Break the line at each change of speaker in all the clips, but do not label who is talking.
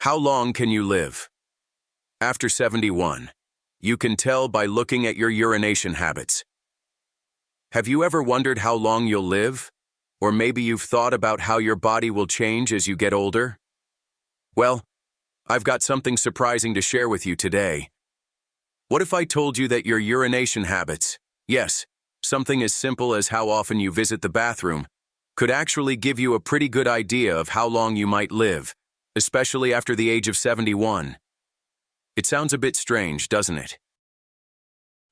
How long can you live? After 71, you can tell by looking at your urination habits. Have you ever wondered how long you'll live? Or maybe you've thought about how your body will change as you get older? Well, I've got something surprising to share with you today. What if I told you that your urination habits, yes, something as simple as how often you visit the bathroom, could actually give you a pretty good idea of how long you might live, especially after the age of 71. It sounds a bit strange, doesn't it?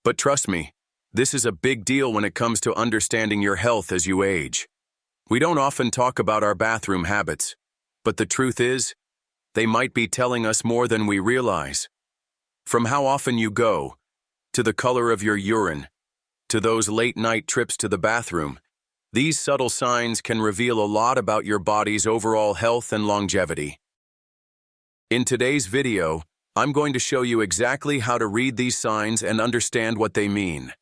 But trust me, this is a big deal when it comes to understanding your health as you age. We don't often talk about our bathroom habits, but the truth is, they might be telling us more than we realize. From how often you go, to the color of your urine, to those late-night trips to the bathroom, these subtle signs can reveal a lot about your body's overall health and longevity. In today's video, I'm going to show you exactly how to read these signs and understand what they mean.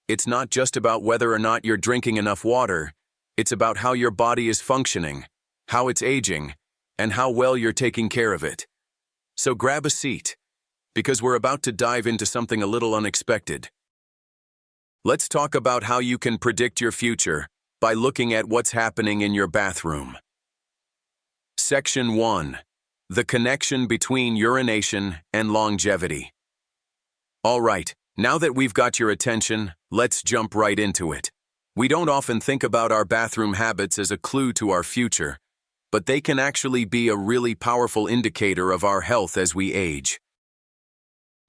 It's not just about whether or not you're drinking enough water, it's about how your body is functioning, how it's aging, and how well you're taking care of it. So grab a seat, because we're about to dive into something a little unexpected. Let's talk about how you can predict your future by looking at what's happening in your bathroom. Section 1. The connection between urination and longevity. All right, now that we've got your attention, let's jump right into it. We don't often think about our bathroom habits as a clue to our future, but they can actually be a really powerful indicator of our health as we age.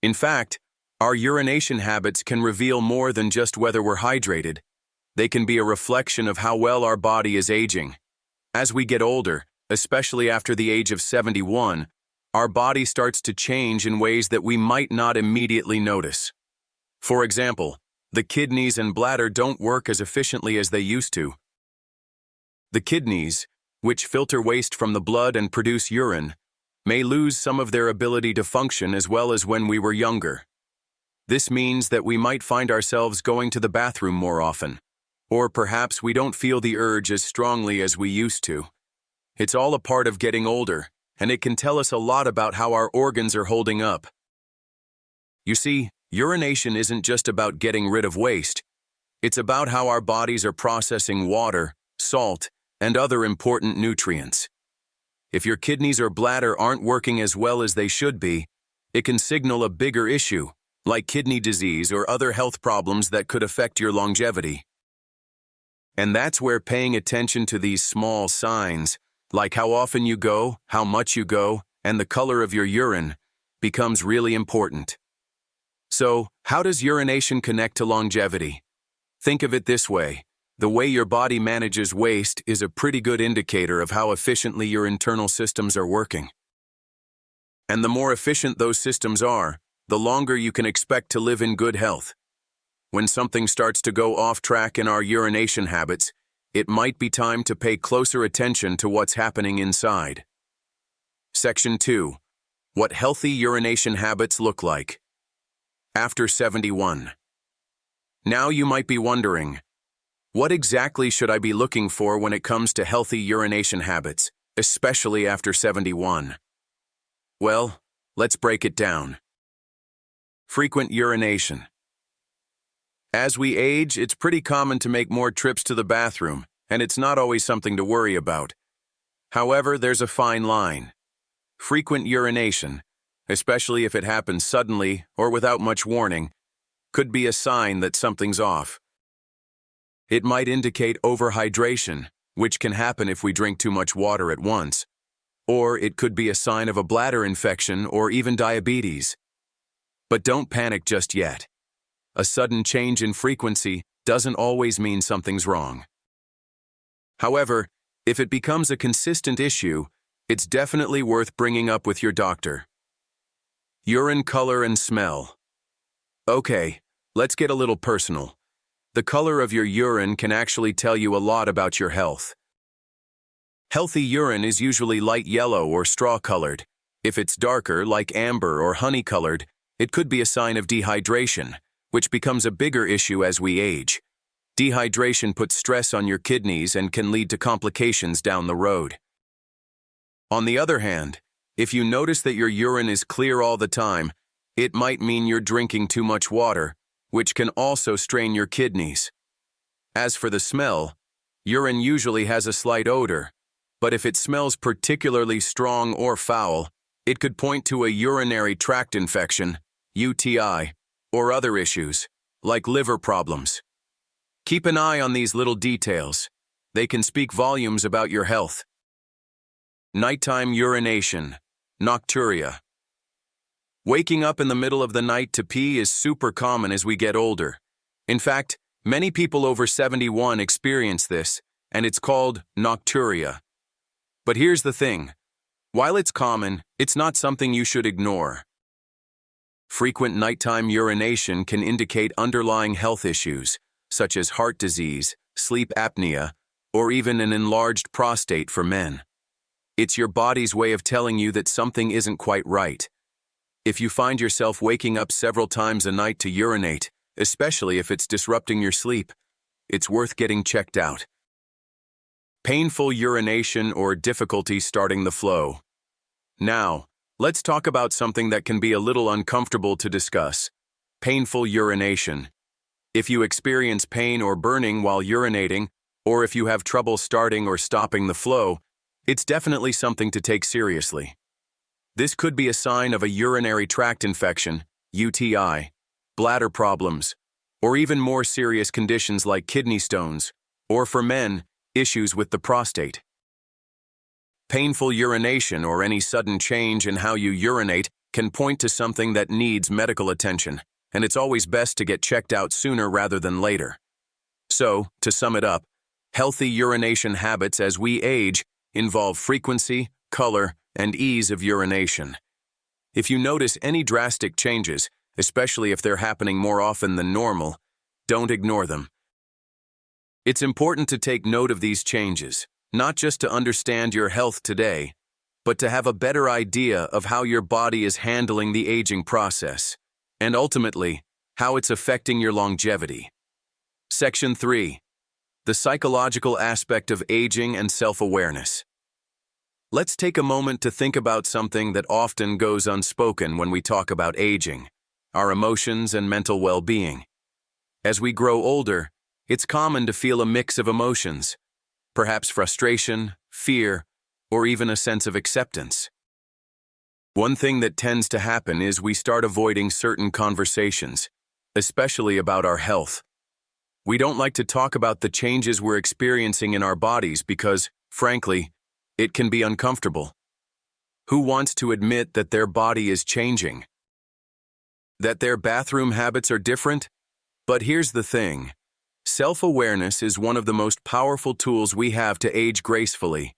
In fact, our urination habits can reveal more than just whether we're hydrated. They can be a reflection of how well our body is aging. As we get older, especially after the age of 71, our body starts to change in ways that we might not immediately notice. For example, the kidneys and bladder don't work as efficiently as they used to. The kidneys, which filter waste from the blood and produce urine, may lose some of their ability to function as well as when we were younger. This means that we might find ourselves going to the bathroom more often, or perhaps we don't feel the urge as strongly as we used to. It's all a part of getting older, and it can tell us a lot about how our organs are holding up. You see, urination isn't just about getting rid of waste. It's about how our bodies are processing water, salt, and other important nutrients. If your kidneys or bladder aren't working as well as they should be, it can signal a bigger issue, like kidney disease or other health problems that could affect your longevity. And that's where paying attention to these small signs, like how often you go, how much you go, and the color of your urine, becomes really important. So, how does urination connect to longevity? Think of it this way. The way your body manages waste is a pretty good indicator of how efficiently your internal systems are working. And the more efficient those systems are, the longer you can expect to live in good health. When something starts to go off track in our urination habits, it might be time to pay closer attention to what's happening inside. Section 2. What healthy urination habits look like. After 71. Now you might be wondering, what exactly should I be looking for when it comes to healthy urination habits, especially after 71? Well, let's break it down. Frequent urination. As we age, it's pretty common to make more trips to the bathroom, and it's not always something to worry about. However, there's a fine line. Frequent urination, especially if it happens suddenly or without much warning, could be a sign that something's off. It might indicate overhydration, which can happen if we drink too much water at once, or it could be a sign of a bladder infection or even diabetes. But don't panic just yet. A sudden change in frequency doesn't always mean something's wrong. However, if it becomes a consistent issue, it's definitely worth bringing up with your doctor. Urine color and smell. Okay, let's get a little personal. The color of your urine can actually tell you a lot about your health. Healthy urine is usually light yellow or straw-colored. If it's darker, like amber or honey-colored, it could be a sign of dehydration, which becomes a bigger issue as we age. Dehydration puts stress on your kidneys and can lead to complications down the road. On the other hand, If you notice that your urine is clear all the time, it might mean you're drinking too much water, which can also strain your kidneys. As for the smell, urine usually has a slight odor, but if it smells particularly strong or foul, it could point to a urinary tract infection, UTI, or other issues, like liver problems. Keep an eye on these little details. They can speak volumes about your health. Nighttime urination, nocturia. Waking up in the middle of the night to pee is super common as we get older. In fact, many people over 71 experience this, and it's called nocturia. But here's the thing. While it's common, it's not something you should ignore. Frequent nighttime urination can indicate underlying health issues, such as heart disease, sleep apnea, or even an enlarged prostate for men. It's your body's way of telling you that something isn't quite right. If you find yourself waking up several times a night to urinate, especially if it's disrupting your sleep, it's worth getting checked out. Painful urination or difficulty starting the flow. Now, let's talk about something that can be a little uncomfortable to discuss: painful urination. If you experience pain or burning while urinating, or if you have trouble starting or stopping the flow, it's definitely something to take seriously. This could be a sign of a urinary tract infection, UTI, bladder problems, or even more serious conditions like kidney stones, or for men, issues with the prostate. Painful urination or any sudden change in how you urinate can point to something that needs medical attention, and it's always best to get checked out sooner rather than later. So, to sum it up, healthy urination habits as we age involve frequency, color, and ease of urination. If you notice any drastic changes, especially if they're happening more often than normal, don't ignore them. It's important to take note of these changes, not just to understand your health today, but to have a better idea of how your body is handling the aging process, and ultimately, how it's affecting your longevity. Section 3. The psychological aspect of aging and self-awareness. Let's take a moment to think about something that often goes unspoken when we talk about aging: our emotions and mental well-being. As we grow older, it's common to feel a mix of emotions, perhaps frustration, fear, or even a sense of acceptance. One thing that tends to happen is we start avoiding certain conversations, especially about our health. We don't like to talk about the changes we're experiencing in our bodies because, frankly, it can be uncomfortable. Who wants to admit that their body is changing? That their bathroom habits are different? But here's the thing. Self-awareness is one of the most powerful tools we have to age gracefully.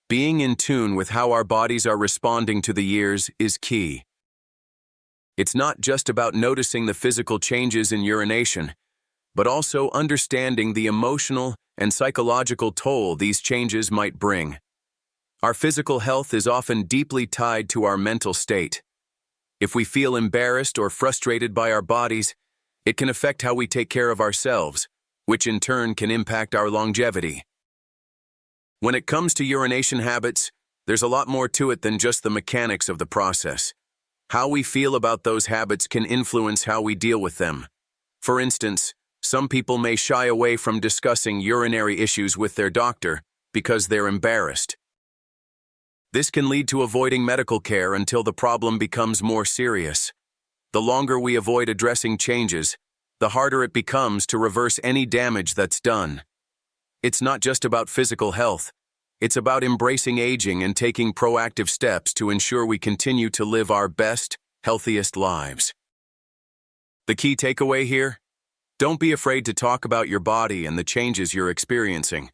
Being in tune with how our bodies are responding to the years is key. It's not just about noticing the physical changes in urination, but also understanding the emotional and psychological toll these changes might bring. Our physical health is often deeply tied to our mental state. If we feel embarrassed or frustrated by our bodies, it can affect how we take care of ourselves, which in turn can impact our longevity. When it comes to urination habits, there's a lot more to it than just the mechanics of the process. How we feel about those habits can influence how we deal with them. For instance, some people may shy away from discussing urinary issues with their doctor because they're embarrassed. This can lead to avoiding medical care until the problem becomes more serious. The longer we avoid addressing changes, the harder it becomes to reverse any damage that's done. It's not just about physical health. It's about embracing aging and taking proactive steps to ensure we continue to live our best, healthiest lives. The key takeaway here? Don't be afraid to talk about your body and the changes you're experiencing,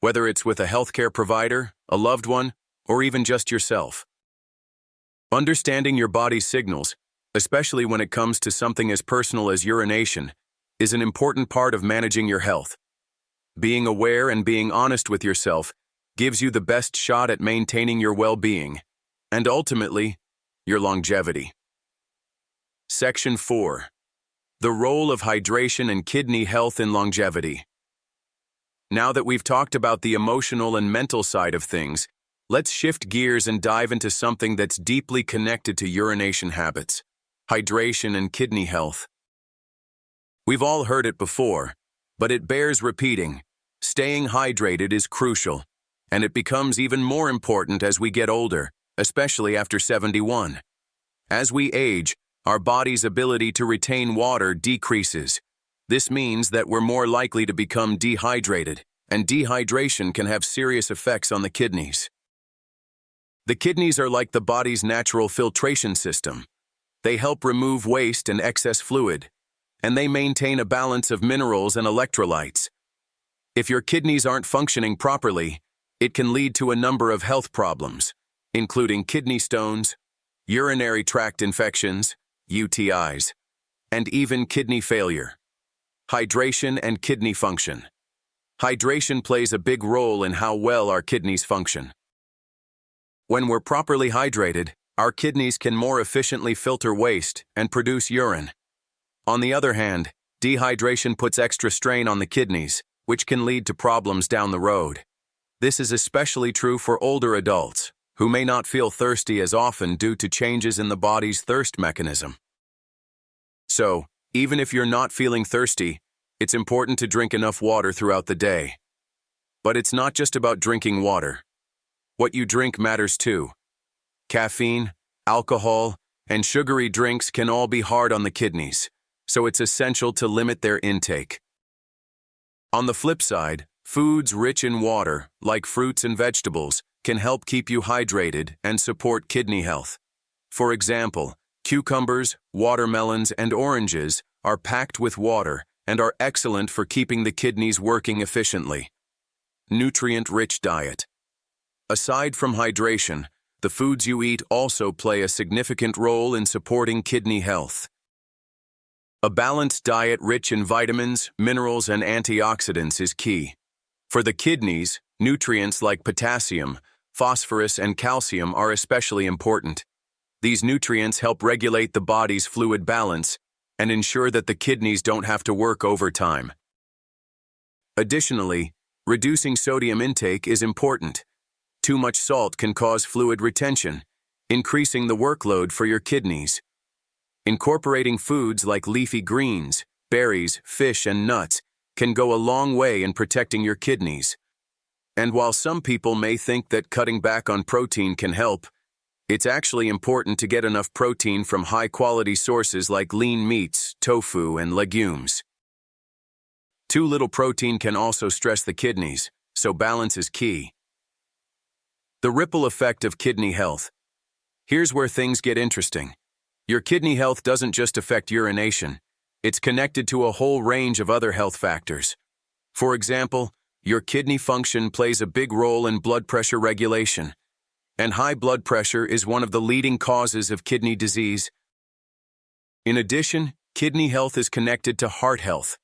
whether it's with a healthcare provider, a loved one, or even just yourself. Understanding your body's signals, especially when it comes to something as personal as urination, is an important part of managing your health. Being aware and being honest with yourself gives you the best shot at maintaining your well-being, and ultimately, your longevity. Section 4. The role of hydration and kidney health in longevity. Now that we've talked about the emotional and mental side of things, let's shift gears and dive into something that's deeply connected to urination habits: hydration and kidney health. We've all heard it before, but it bears repeating. Staying hydrated is crucial, and it becomes even more important as we get older, especially after 71. As we age, our body's ability to retain water decreases. This means that we're more likely to become dehydrated, and dehydration can have serious effects on the kidneys. The kidneys are like the body's natural filtration system. They help remove waste and excess fluid, and they maintain a balance of minerals and electrolytes. If your kidneys aren't functioning properly, it can lead to a number of health problems, including kidney stones, urinary tract infections, UTIs, and even kidney failure. Hydration and kidney function. Hydration plays a big role in how well our kidneys function. When we're properly hydrated, our kidneys can more efficiently filter waste and produce urine. On the other hand, dehydration puts extra strain on the kidneys, which can lead to problems down the road. This is especially true for older adults, who may not feel thirsty as often due to changes in the body's thirst mechanism. So, even if you're not feeling thirsty, it's important to drink enough water throughout the day. But it's not just about drinking water. What you drink matters too. Caffeine, alcohol, and sugary drinks can all be hard on the kidneys, so it's essential to limit their intake. On the flip side, foods rich in water, like fruits and vegetables, can help keep you hydrated and support kidney health. For example, cucumbers, watermelons, and oranges are packed with water and are excellent for keeping the kidneys working efficiently. Nutrient-rich diet. Aside from hydration, the foods you eat also play a significant role in supporting kidney health. A balanced diet rich in vitamins, minerals, and antioxidants is key. For the kidneys, nutrients like potassium, phosphorus, and calcium are especially important. These nutrients help regulate the body's fluid balance and ensure that the kidneys don't have to work overtime. Additionally, reducing sodium intake is important. Too much salt can cause fluid retention, increasing the workload for your kidneys. Incorporating foods like leafy greens, berries, fish, and nuts can go a long way in protecting your kidneys. And while some people may think that cutting back on protein can help, it's actually important to get enough protein from high-quality sources like lean meats, tofu, and legumes. Too little protein can also stress the kidneys, so balance is key. The ripple effect of kidney health. Here's where things get interesting. Your kidney health doesn't just affect urination. It's connected to a whole range of other health factors. For example, your kidney function plays a big role in blood pressure regulation, and high blood pressure is one of the leading causes of kidney disease. In addition, kidney health is connected to heart health.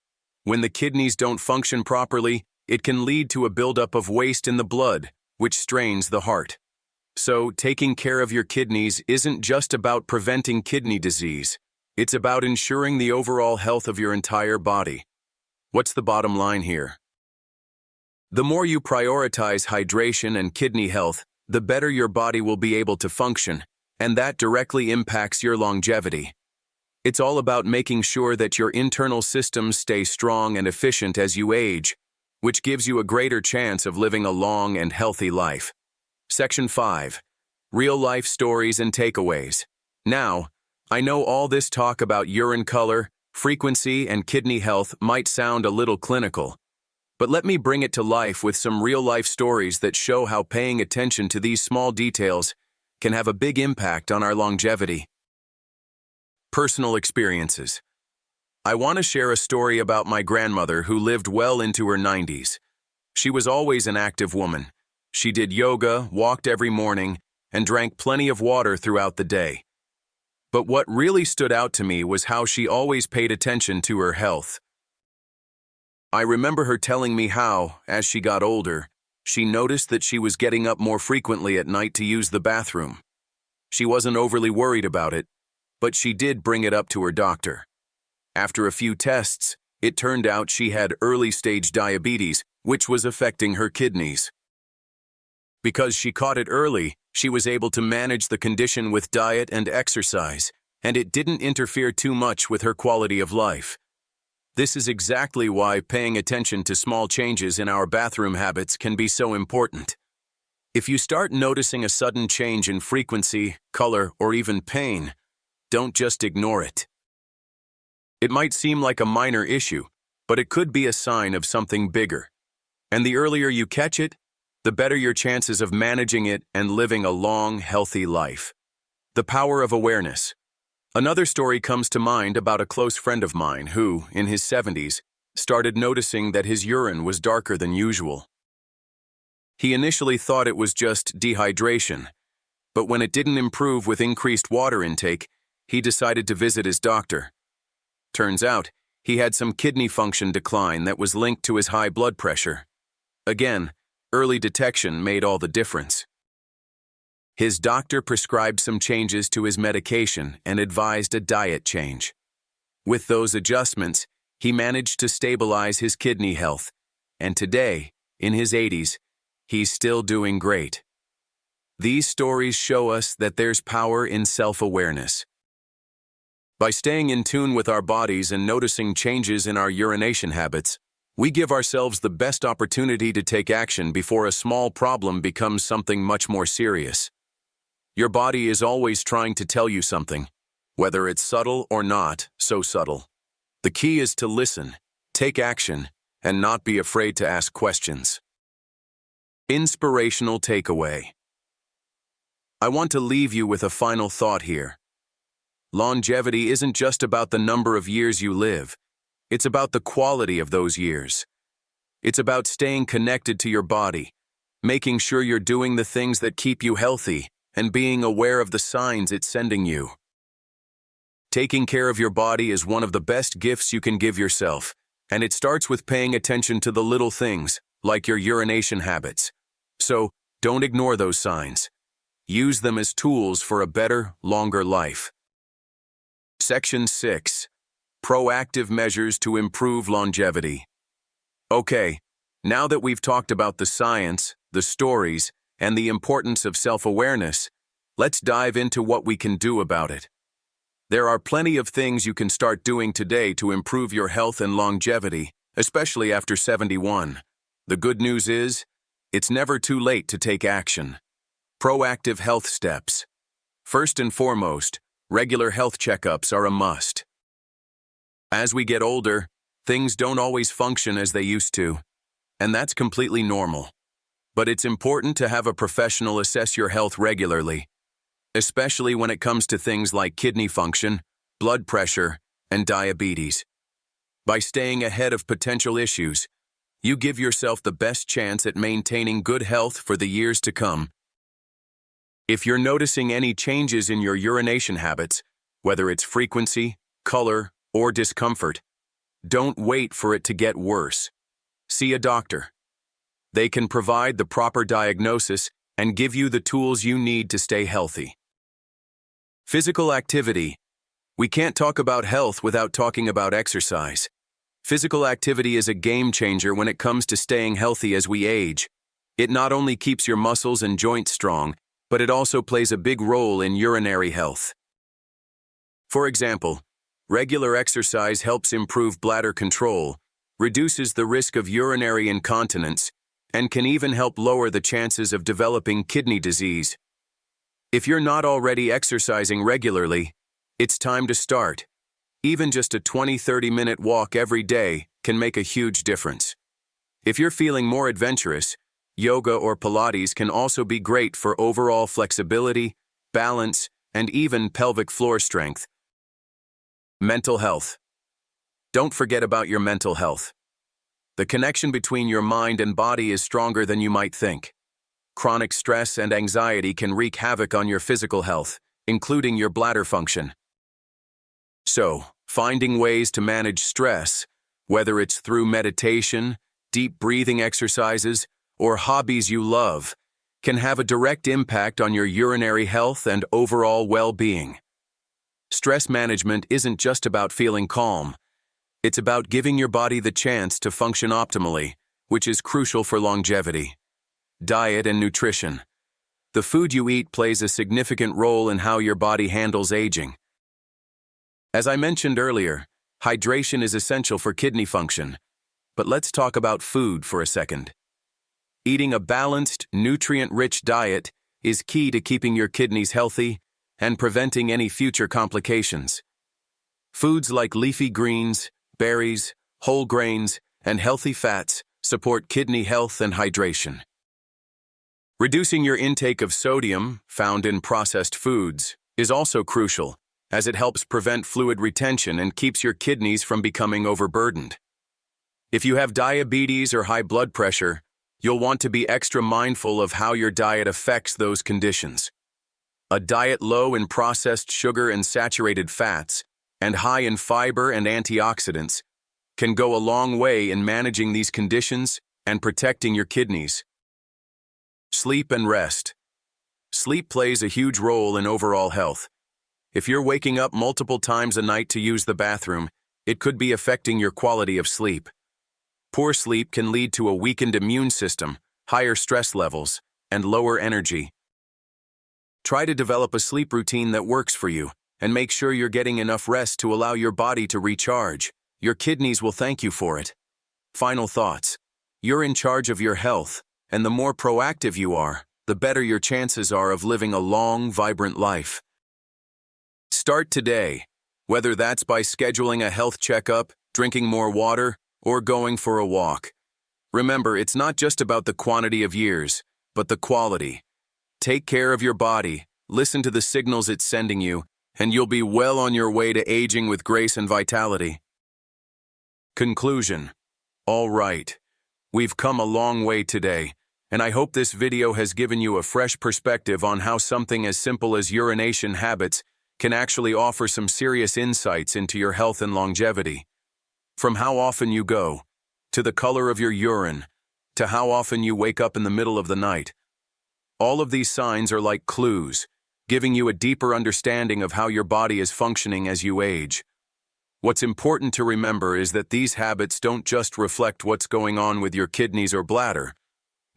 When the kidneys don't function properly, it can lead to a buildup of waste in the blood, which strains the heart. So, taking care of your kidneys isn't just about preventing kidney disease. It's about ensuring the overall health of your entire body. What's the bottom line here? The more you prioritize hydration and kidney health, the better your body will be able to function, and that directly impacts your longevity. It's all about making sure that your internal systems stay strong and efficient as you age, which gives you a greater chance of living a long and healthy life. Section 5. Real-life stories and takeaways. Now, I know all this talk about urine color, frequency, and kidney health might sound a little clinical, but let me bring it to life with some real-life stories that show how paying attention to these small details can have a big impact on our longevity. Personal experiences. I want to share a story about my grandmother who lived well into her 90s. She was always an active woman. She did yoga, walked every morning, and drank plenty of water throughout the day. But what really stood out to me was how she always paid attention to her health. I remember her telling me how, as she got older, she noticed that she was getting up more frequently at night to use the bathroom. She wasn't overly worried about it, but she did bring it up to her doctor. After a few tests, it turned out she had early-stage diabetes, which was affecting her kidneys. Because she caught it early, she was able to manage the condition with diet and exercise, and it didn't interfere too much with her quality of life. This is exactly why paying attention to small changes in our bathroom habits can be so important. If you start noticing a sudden change in frequency, color, or even pain, don't just ignore it. It might seem like a minor issue, but it could be a sign of something bigger. And the earlier you catch it, the better your chances of managing it and living a long, healthy life. The power of awareness. Another story comes to mind about a close friend of mine who, in his 70s, started noticing that his urine was darker than usual. He initially thought it was just dehydration, but when it didn't improve with increased water intake, he decided to visit his doctor. Turns out, he had some kidney function decline that was linked to his high blood pressure. Again, early detection made all the difference. His doctor prescribed some changes to his medication and advised a diet change. With those adjustments, he managed to stabilize his kidney health, and today, in his 80s, he's still doing great. These stories show us that there's power in self-awareness. By staying in tune with our bodies and noticing changes in our urination habits, we give ourselves the best opportunity to take action before a small problem becomes something much more serious. Your body is always trying to tell you something, whether it's subtle or not so subtle. The key is to listen, take action, and not be afraid to ask questions. Inspirational takeaway. I want to leave you with a final thought here. Longevity isn't just about the number of years you live. It's about the quality of those years. It's about staying connected to your body, making sure you're doing the things that keep you healthy, and being aware of the signs it's sending you. Taking care of your body is one of the best gifts you can give yourself, and it starts with paying attention to the little things, like your urination habits. So, don't ignore those signs. Use them as tools for a better, longer life. Section 6. Proactive measures to improve longevity. Okay, now that we've talked about the science, the stories, and the importance of self-awareness, let's dive into what we can do about it. There are plenty of things you can start doing today to improve your health and longevity, especially after 71. The good news is, it's never too late to take action. Proactive health steps. First and foremost, regular health checkups are a must. As we get older, things don't always function as they used to, and that's completely normal. But it's important to have a professional assess your health regularly, especially when it comes to things like kidney function, blood pressure, and diabetes. By staying ahead of potential issues, you give yourself the best chance at maintaining good health for the years to come. If you're noticing any changes in your urination habits, whether it's frequency, color, or discomfort, don't wait for it to get worse. See a doctor. They can provide the proper diagnosis and give you the tools you need to stay healthy. Physical activity. We can't talk about health without talking about exercise. Physical activity is a game changer when it comes to staying healthy as we age. It not only keeps your muscles and joints strong, but it also plays a big role in urinary health. For example, regular exercise helps improve bladder control, reduces the risk of urinary incontinence, and can even help lower the chances of developing kidney disease. If you're not already exercising regularly, it's time to start. Even just a 20-30-minute walk every day can make a huge difference. If you're feeling more adventurous, yoga or Pilates can also be great for overall flexibility, balance, and even pelvic floor strength. Mental health. Don't forget about your mental health. The connection between your mind and body is stronger than you might think. Chronic stress and anxiety can wreak havoc on your physical health, including your bladder function. So, finding ways to manage stress, whether it's through meditation, deep breathing exercises, or hobbies you love, can have a direct impact on your urinary health and overall well-being. Stress management isn't just about feeling calm. It's about giving your body the chance to function optimally, which is crucial for longevity. diet, and nutrition. The food you eat plays a significant role in how your body handles aging. As I mentioned earlier, hydration is essential for kidney function. But let's talk about food for a second. Eating a balanced, nutrient-rich diet is key to keeping your kidneys healthy and preventing any future complications. Foods like leafy greens, berries, whole grains, and healthy fats support kidney health and hydration. Reducing your intake of sodium, found in processed foods, is also crucial, as it helps prevent fluid retention and keeps your kidneys from becoming overburdened. If you have diabetes or high blood pressure, you'll want to be extra mindful of how your diet affects those conditions. A diet low in processed sugar and saturated fats, and high in fiber and antioxidants, can go a long way in managing these conditions and protecting your kidneys. Sleep and rest. Sleep plays a huge role in overall health. If you're waking up multiple times a night to use the bathroom, it could be affecting your quality of sleep. Poor sleep can lead to a weakened immune system, higher stress levels, and lower energy. Try to develop a sleep routine that works for you, and make sure you're getting enough rest to allow your body to recharge. Your kidneys will thank you for it. Final thoughts. You're in charge of your health, and the more proactive you are, the better your chances are of living a long, vibrant life. Start today, whether that's by scheduling a health checkup, drinking more water, or going for a walk. Remember, it's not just about the quantity of years, but the quality. Take care of your body, listen to the signals it's sending you, and you'll be well on your way to aging with grace and vitality. Conclusion. All right. We've come a long way today, and I hope this video has given you a fresh perspective on how something as simple as urination habits can actually offer some serious insights into your health and longevity. From how often you go, to the color of your urine, to how often you wake up in the middle of the night. All of these signs are like clues, giving you a deeper understanding of how your body is functioning as you age. What's important to remember is that these habits don't just reflect what's going on with your kidneys or bladder.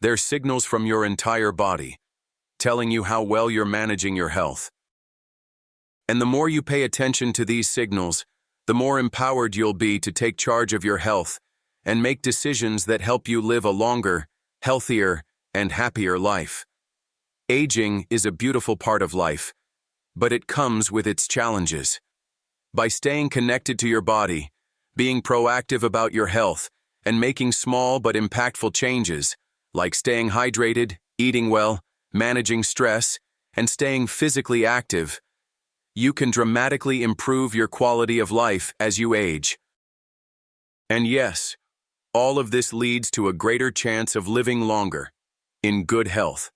They're signals from your entire body, telling you how well you're managing your health. And the more you pay attention to these signals, the more empowered you'll be to take charge of your health and make decisions that help you live a longer, healthier, and happier life. Aging is a beautiful part of life, but it comes with its challenges. By staying connected to your body, being proactive about your health, and making small but impactful changes, like staying hydrated, eating well, managing stress, and staying physically active, you can dramatically improve your quality of life as you age. And yes, all of this leads to a greater chance of living longer, in good health.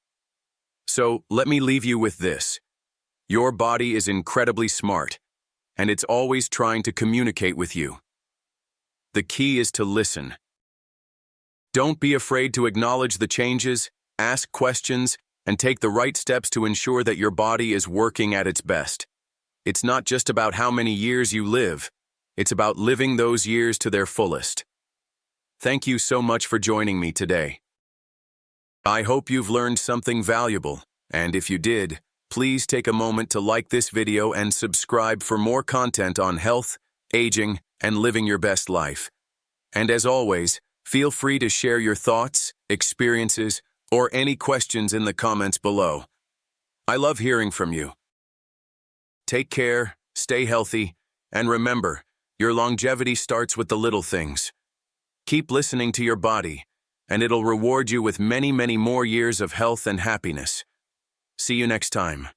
So, let me leave you with this. Your body is incredibly smart, and it's always trying to communicate with you. The key is to listen. Don't be afraid to acknowledge the changes, ask questions, and take the right steps to ensure that your body is working at its best. It's not just about how many years you live, it's about living those years to their fullest. Thank you so much for joining me today. I hope you've learned something valuable, and if you did, please take a moment to like this video and subscribe for more content on health, aging, and living your best life. And as always, feel free to share your thoughts, experiences, or any questions in the comments below. I love hearing from you. Take care, stay healthy, and remember, your longevity starts with the little things. Keep listening to your body, and it'll reward you with many, many more years of health and happiness. See you next time.